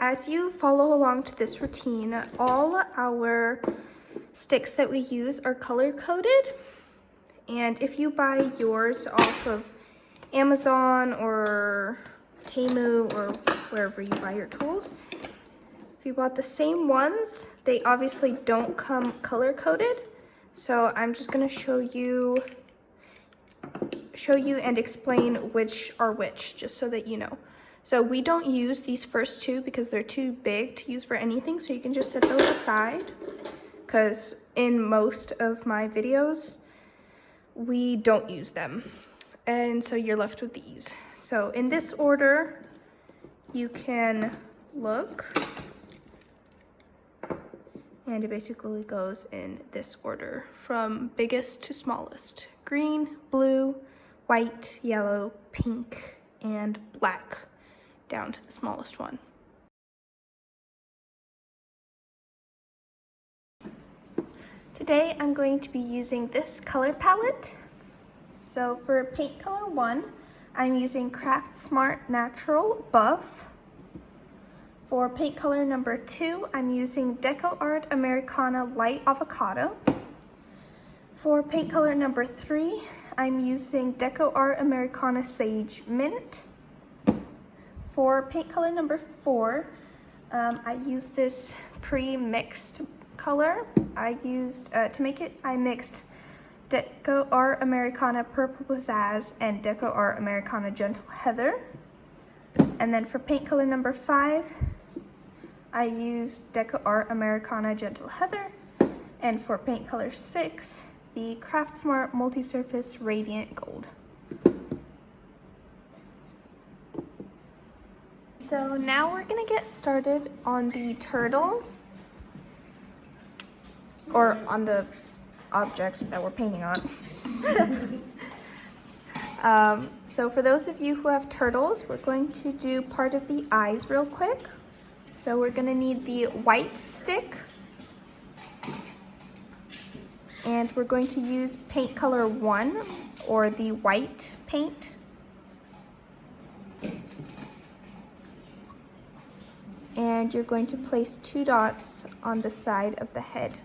as you follow along to this routine, all our sticks that we use are color coded. And if you buy yours off of Amazon or Temu or wherever you buy your tools, if you bought the same ones, they obviously don't come color coded. So I'm just gonna show you and explain which are which, just so that you know. So we don't use these first two because they're too big to use for anything, so you can just set those aside, because in most of my videos, we don't use them. And so you're left with these. So in this order, you can look, and it basically goes in this order from biggest to smallest: green, blue, white, yellow, pink, and black, down to the smallest one. Today I'm going to be using this color palette. So for paint color 1, I'm using Craft Smart Natural Buff. For paint color number 2, I'm using Deco Art Americana Light Avocado. For paint color number 3, I'm using Deco Art Americana Sage Mint. For paint color number 4, I used this pre-mixed color. I mixed Deco Art Americana Purple Pizzazz and Deco Art Americana Gentle Heather. And then for paint color number 5, I used Deco Art Americana Gentle Heather. And for paint color 6, the Craft Smart Multi-Surface Radiant Gold. So now we're gonna get started on the turtle, or on the objects that we're painting on. So for those of you who have turtles, we're going to do part of the eyes real quick. So we're gonna need the white stick, and we're going to use paint color 1, or the white paint. And you're going to place 2 dots on the side of the head.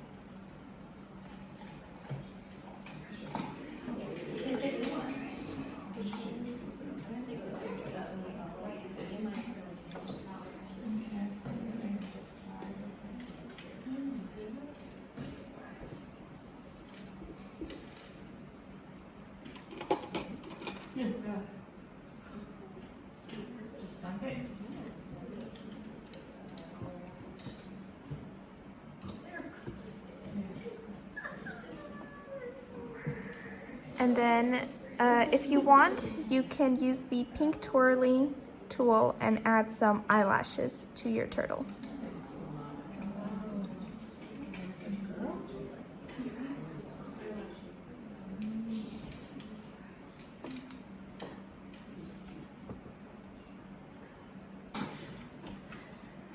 And then if you want, you can use the pink twirly tool and add some eyelashes to your turtle.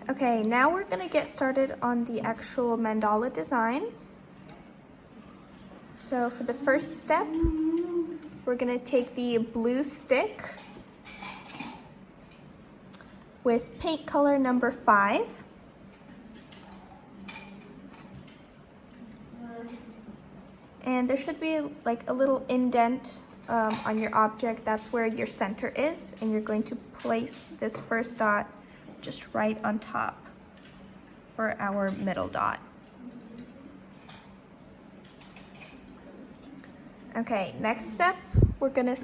Okay, now we're gonna get started on the actual mandala design. So for the first step, we're gonna take the blue stick with paint color number 5. And there should be like a little indent on your object. That's where your center is, and you're going to place this first dot just right on top for our middle dot. Okay, next step, we're gonna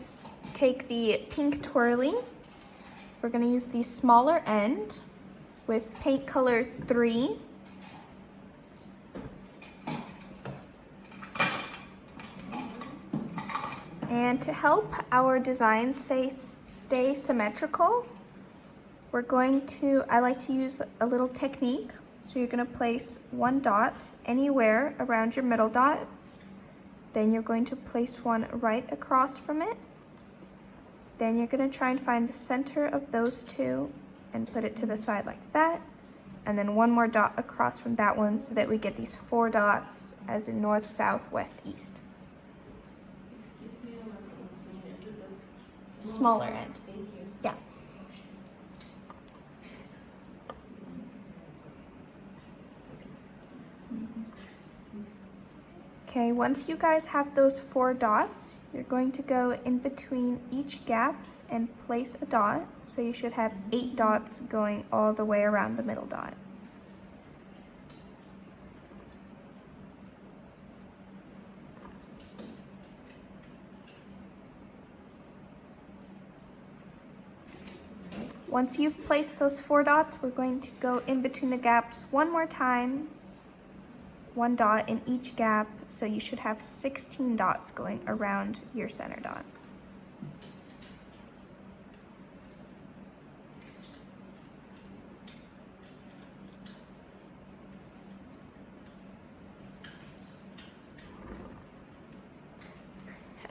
take the pink twirly. We're gonna use the smaller end with paint color 3. And to help our design stay symmetrical, I like to use a little technique. So you're gonna place 1 dot anywhere around your middle dot. Then you're going to place 1 right across from it. Then you're gonna try and find the center of those 2 and put it to the side like that. And then 1 more dot across from that one, so that we get these 4 dots as in north, south, west, east. Smaller end. Yeah. Okay, once you guys have those 4 dots, you're going to go in between each gap and place a dot. So you should have 8 dots going all the way around the middle dot. Once you've placed those 4 dots, we're going to go in between the gaps one more time. 1 dot in each gap, so you should have 16 dots going around your center dot.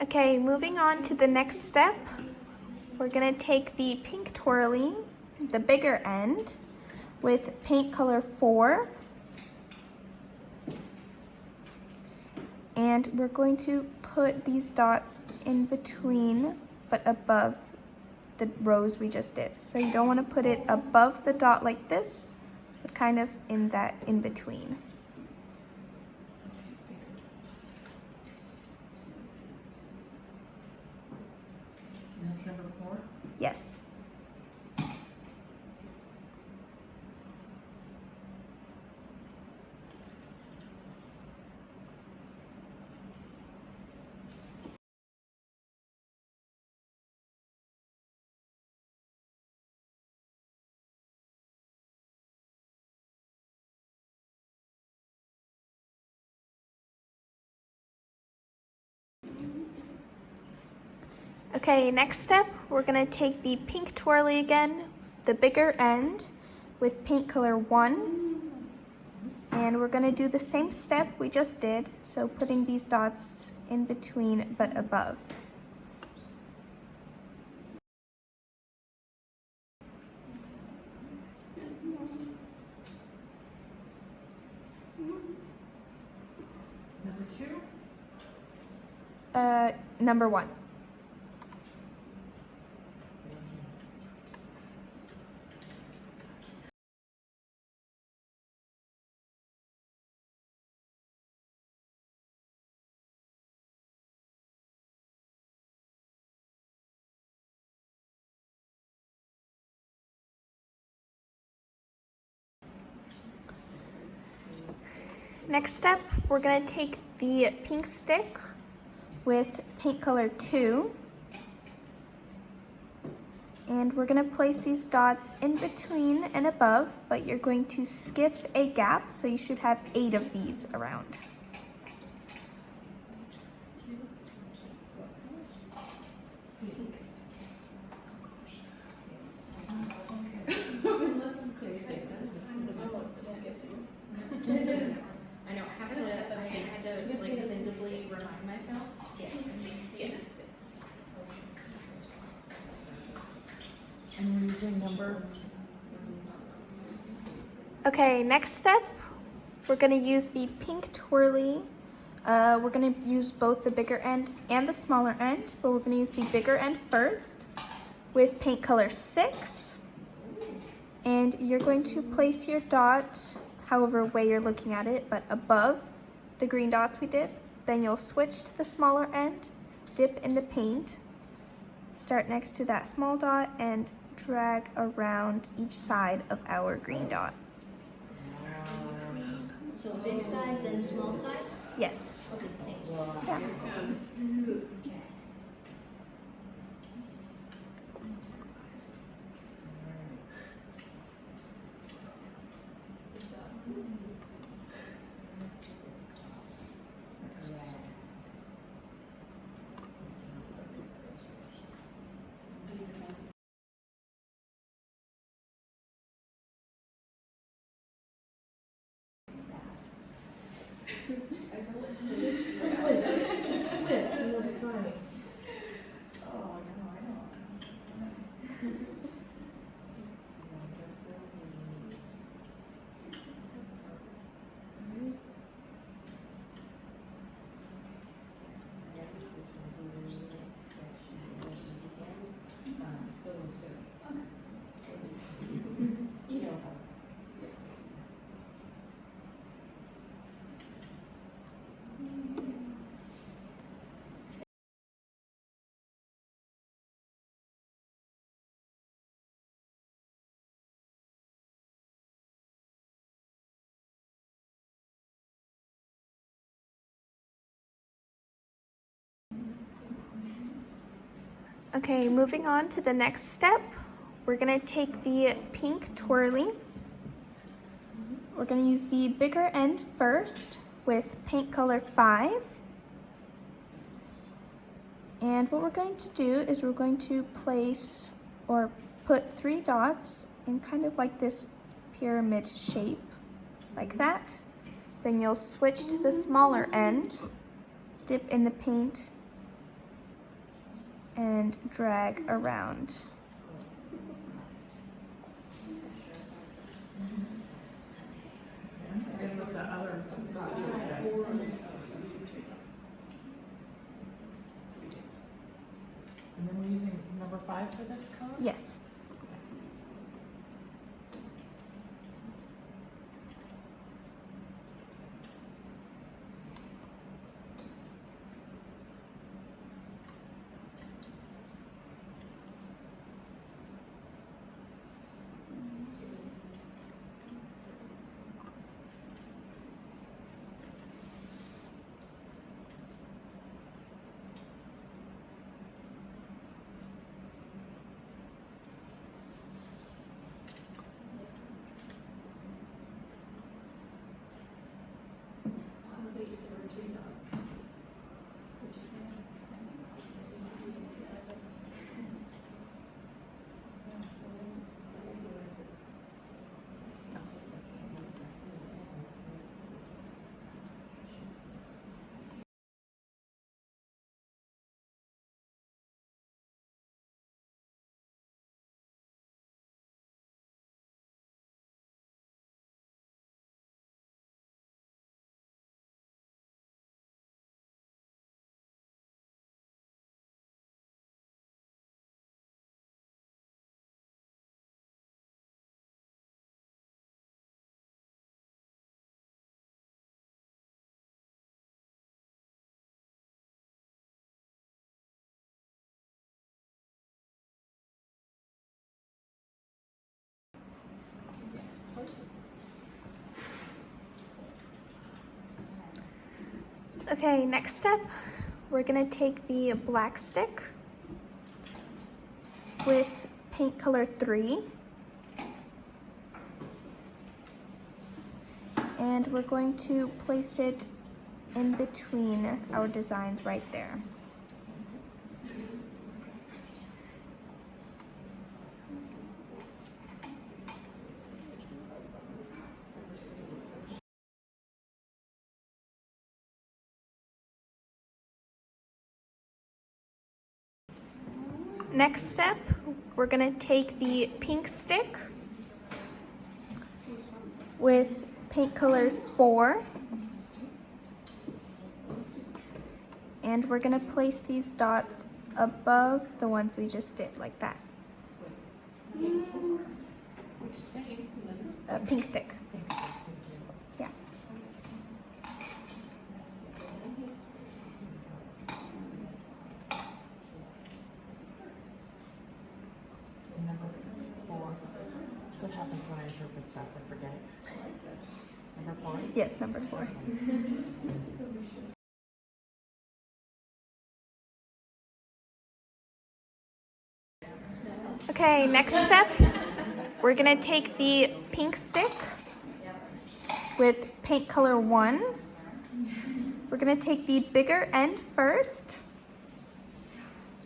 Okay, moving on to the next step, we're going to take the pink twirly, the bigger end, with paint color 4. And we're going to put these dots in between, but above the rows we just did. So you don't want to put it above the dot like this, but kind of in that in between. That's number 4? Yes. Okay, next step, we're going to take the pink twirly again, the bigger end, with paint color 1. And we're going to do the same step we just did, so putting these dots in between but above. Number 2? Number 1. Next step, we're going to take the pink stick with paint color 2, and we're going to place these dots in between and above, but you're going to skip a gap, so you should have 8 of these around. I know, I had to like visibly remind myself. Yeah. And we're using number? Okay, next step, we're going to use the pink twirly. We're going to use both the bigger end and the smaller end, but we're going to use the bigger end first with paint color 6. And you're going to place your dot however way you're looking at it, but above the green dots we did. Then you'll switch to the smaller end, dip in the paint, start next to that small dot, and drag around each side of our green dot. So big side, then small side? Yes. Okay, thank you. Yeah. Just switch, and you'll be fine. Oh, I know. Okay, moving on to the next step, we're gonna take the pink twirly. We're gonna use the bigger end first with paint color 5. And what we're going to do is we're going to place or put 3 dots in kind of like this pyramid shape, like that. Then you'll switch to the smaller end, dip in the paint, and drag around. And then we're using number 5 for this color? Yes. Okay, next step, we're gonna take the black stick with paint color 3. And we're going to place it in between our designs right there. Next step, we're gonna take the pink stick with paint color 4. And we're gonna place these dots above the ones we just did, like that. Which stick? Pink stick. Yeah. Number 4. So what happens when I interpret stuff? I forget. Number 4? Yes, number 4. Okay, next step, we're gonna take the pink stick with paint color 1. We're gonna take the bigger end first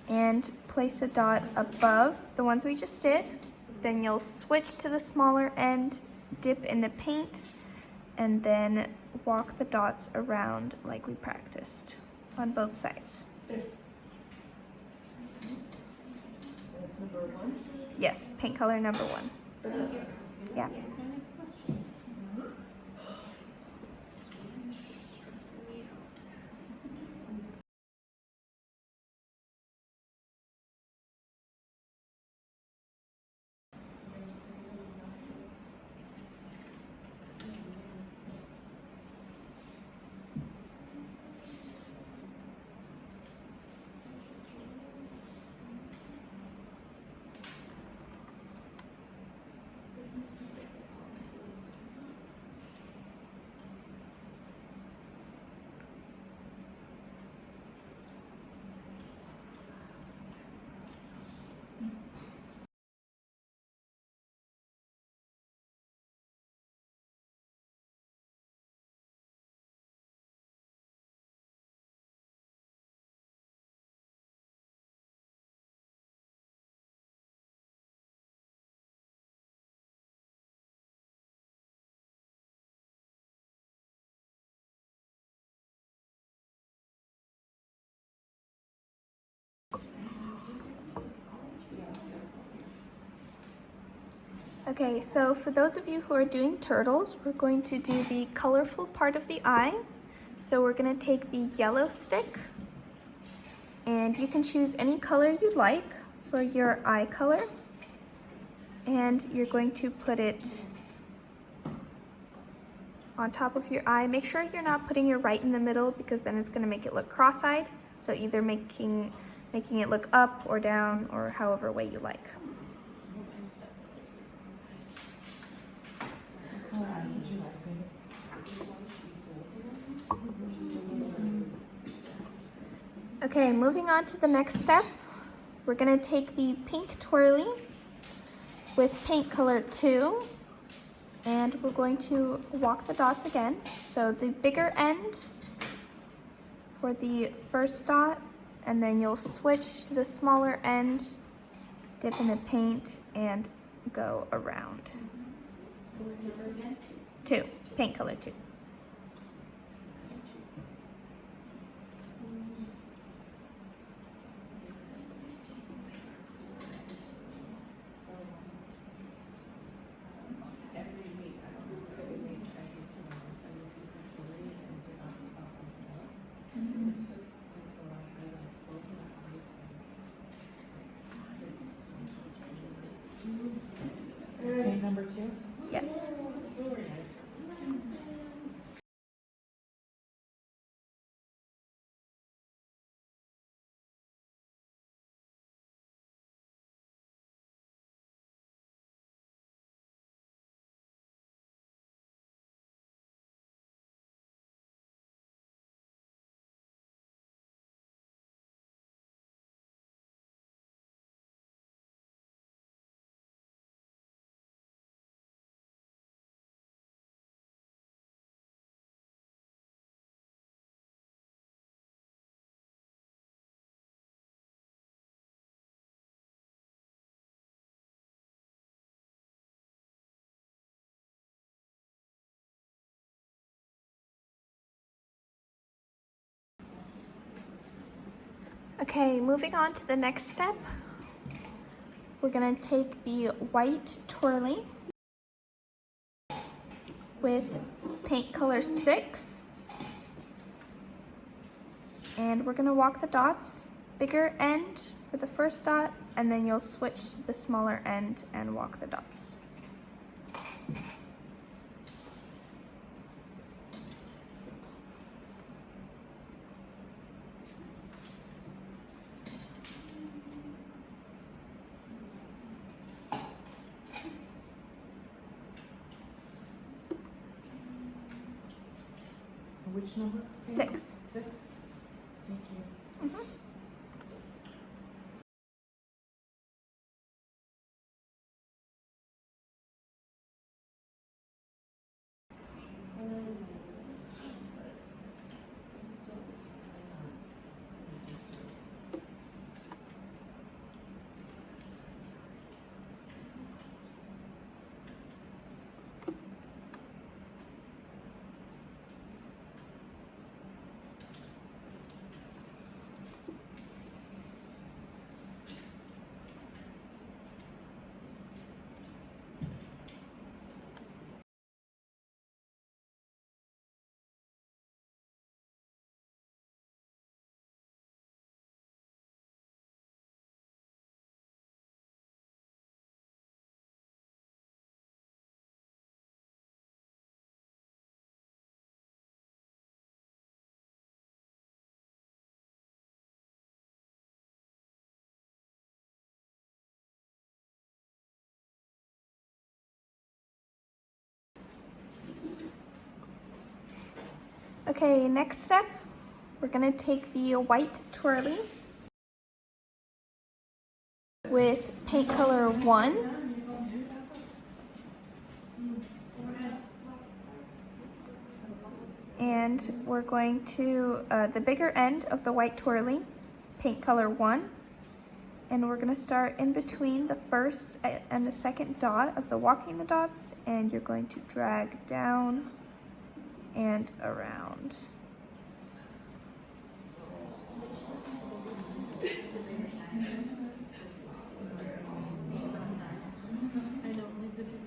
and place a dot above the ones we just did. Then you'll switch to the smaller end, dip in the paint, and then walk the dots around like we practiced on both sides. That's number 1? Yes, paint color number 1. Yeah. Okay, so for those of you who are doing turtles, we're going to do the colorful part of the eye. So we're going to take the yellow stick, and you can choose any color you like for your eye color. And you're going to put it on top of your eye. Make sure you're not putting it right in the middle because then it's going to make it look cross-eyed. So either making it look up or down or however way you like. What eyes would you like, baby? Okay, moving on to the next step. We're going to take the pink twirly with paint color 2, and we're going to walk the dots again. So the bigger end for the first dot, and then you'll switch to the smaller end, dip in the paint, and go around. 2, paint color 2. Paint number 2? Yes. Okay, moving on to the next step. We're going to take the white twirly with paint color 6, and we're going to walk the dots, bigger end for the first dot, and then you'll switch to the smaller end and walk the dots. Which number? 6. 6? Thank you. Mhm. Okay, next step, we're going to take the white twirly with paint color 1, and we're going to, the bigger end of the white twirly, paint color 1, and we're going to start in between the first and the second dot of the walking the dots, and you're going to drag down and around. I don't think this is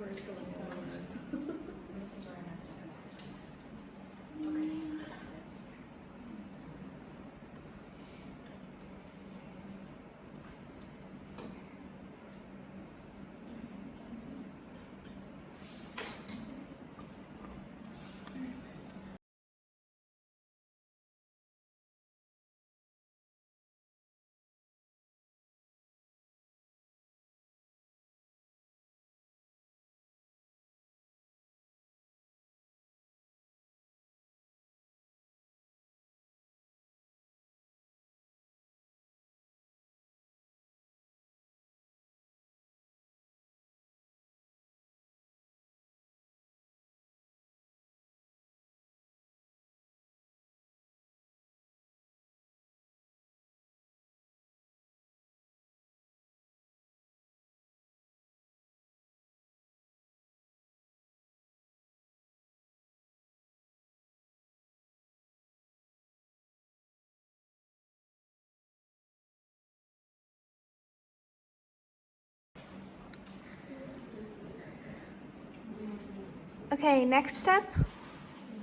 Okay, next step,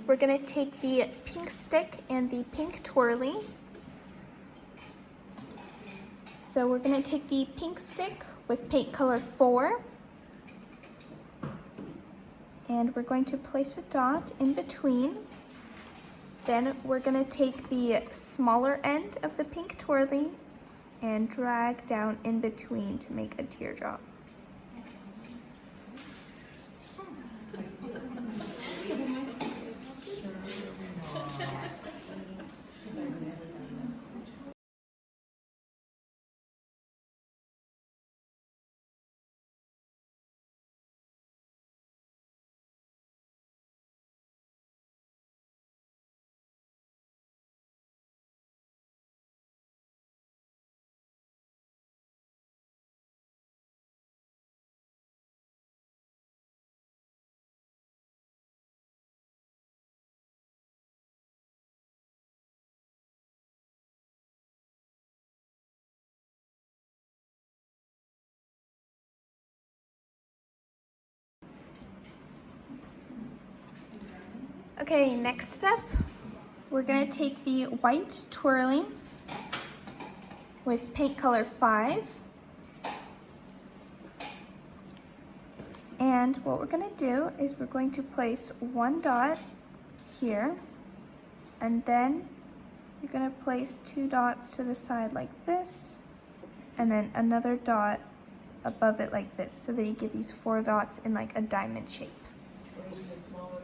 we're gonna take the pink stick and the pink twirly. So we're gonna take the pink stick with paint color 4, and we're going to place a dot in between. Then we're gonna take the smaller end of the pink twirly and drag down in between to make a teardrop. Okay, next step, we're gonna take the white twirly with paint color 5. And what we're gonna do is we're going to place one dot here, and then you're gonna place 2 dots to the side like this, and then another dot above it like this, so that you get these 4 dots in like a diamond shape. We're using a smaller,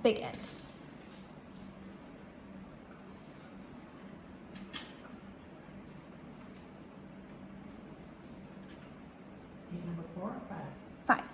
Big end. number 4 or 5? 5.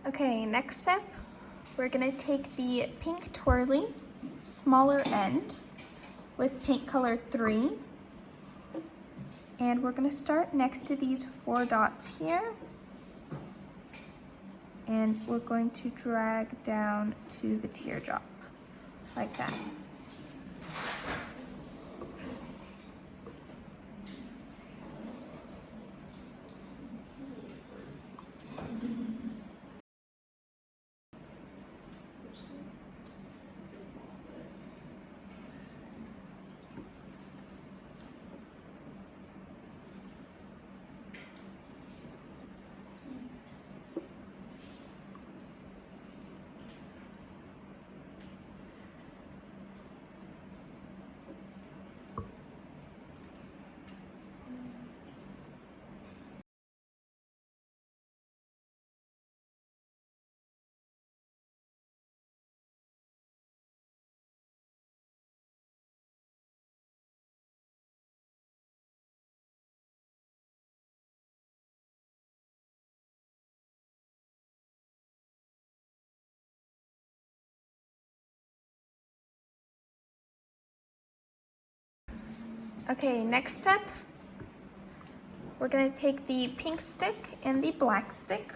Okay, next step, we're gonna take the pink twirly, smaller end, with paint color 3, and we're gonna start next to these 4 dots here, and we're going to drag down to the teardrop, like that. Okay, next step, we're gonna take the pink stick and the black stick.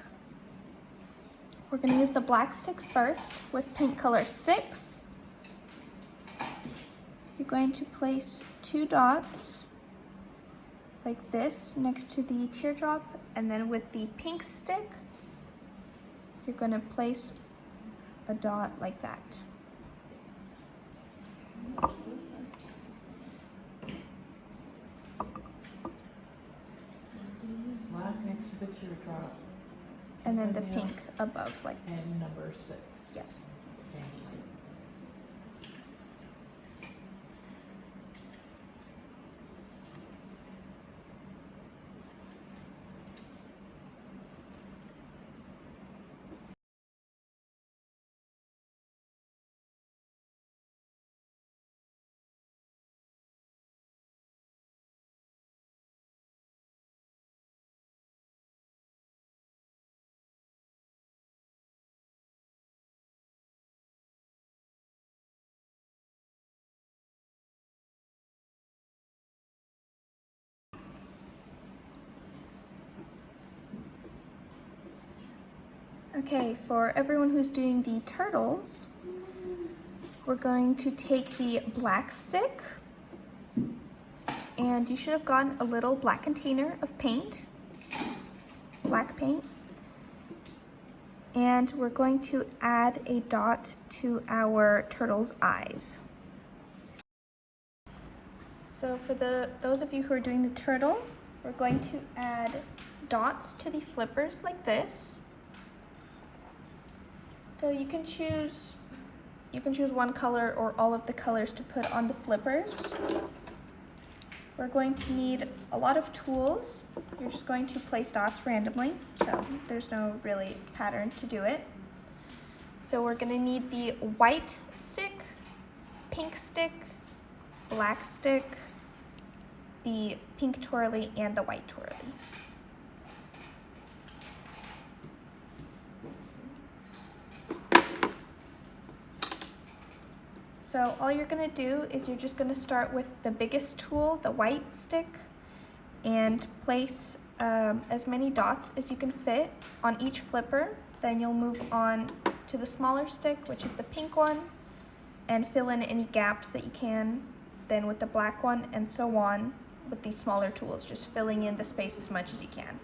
We're gonna use the black stick first with paint color 6. You're going to place 2 dots like this next to the teardrop, and then with the pink stick, you're gonna place a dot like that. Black next to the teardrop. And then the pink above, like, And number 6. yes. Thank you. Okay, for everyone who's doing the turtles, we're going to take the black stick, and you should have gotten a little black container of paint, black paint, and we're going to add a dot to our turtle's eyes. So for those of you who are doing the turtle, we're going to add dots to the flippers like this. So you can choose one color or all of the colors to put on the flippers. We're going to need a lot of tools. You're just going to place dots randomly, so there's no really pattern to do it. So we're going to need the white stick, pink stick, black stick, the pink twirly, and the white twirly. So all you're going to do is you're just going to start with the biggest tool, the white stick, and place as many dots as you can fit on each flipper. Then you'll move on to the smaller stick, which is the pink one, and fill in any gaps that you can. Then with the black one, and so on with these smaller tools, just filling in the space as much as you can.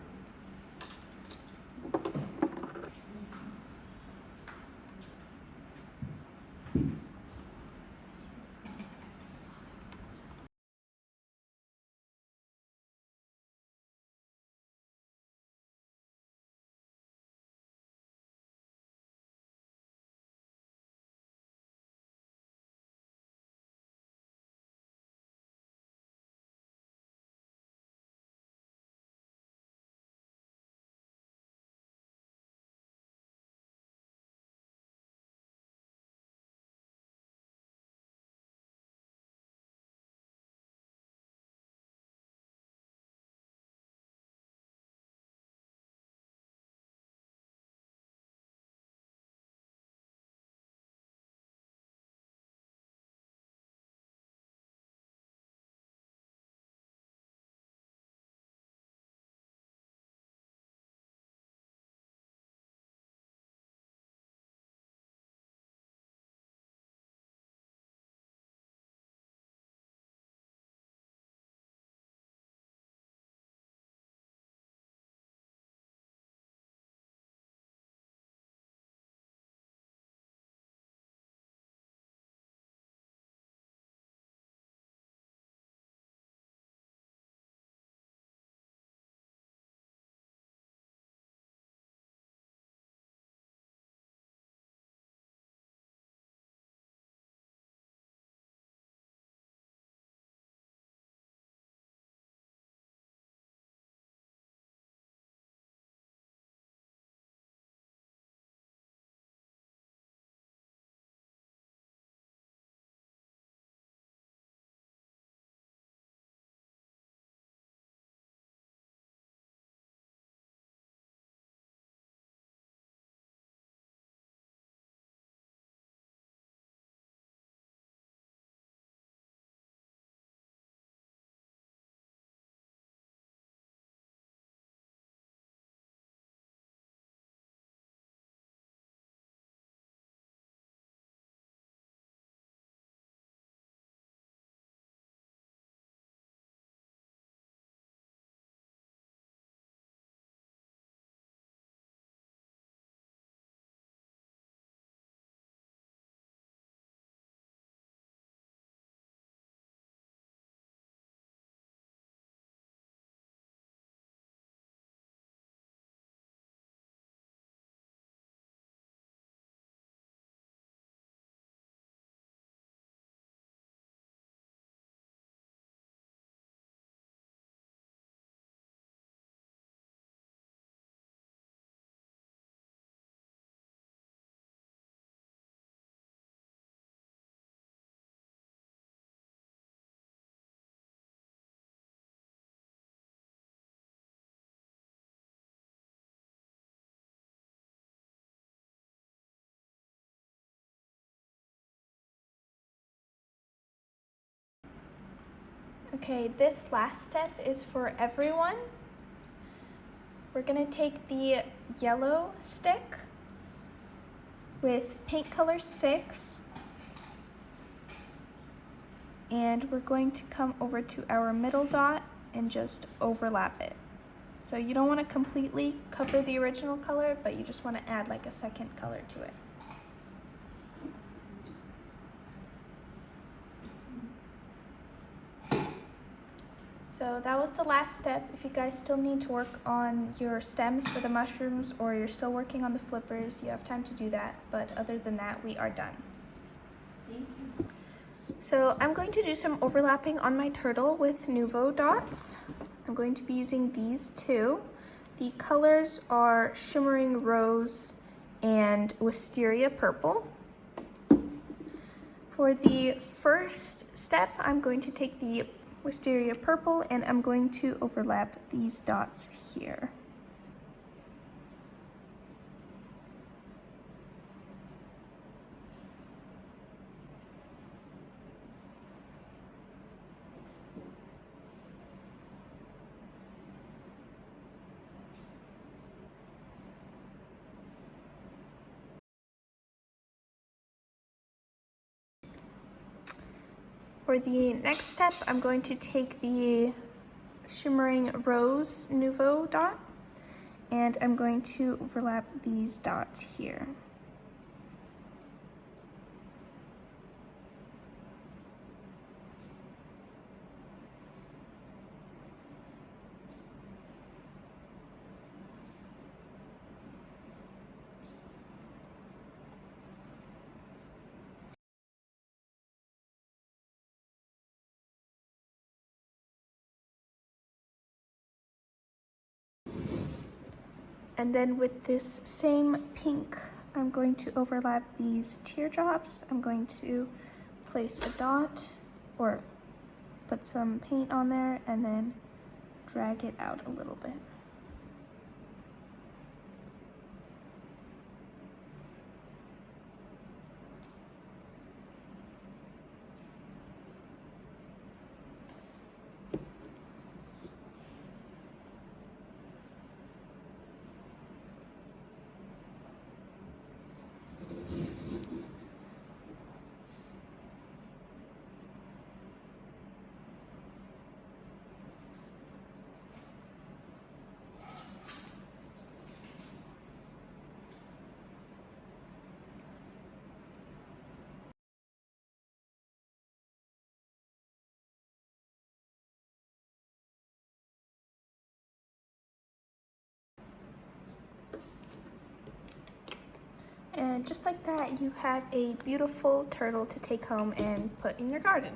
Okay, this last step is for everyone. We're gonna take the yellow stick with paint color 6. And we're going to come over to our middle dot and just overlap it. So you don't want to completely cover the original color, but you just want to add like a second color to it. So that was the last step. If you guys still need to work on your stems for the mushrooms, or you're still working on the flippers, you have time to do that. But other than that, we are done. Thank you. So I'm going to do some overlapping on my turtle with Nouveau dots. I'm going to be using these two. The colors are Shimmering Rose and Wisteria Purple. For the first step, I'm going to take the Wisteria Purple and I'm going to overlap these dots here. For the next step, I'm going to take the Shimmering Rose Nouveau dot and I'm going to overlap these dots here. And then with this same pink, I'm going to overlap these teardrops. I'm going to place a dot or put some paint on there and then drag it out a little bit. And just like that, you have a beautiful turtle to take home and put in your garden.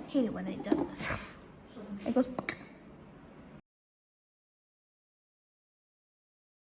Hate it when they do this. It goes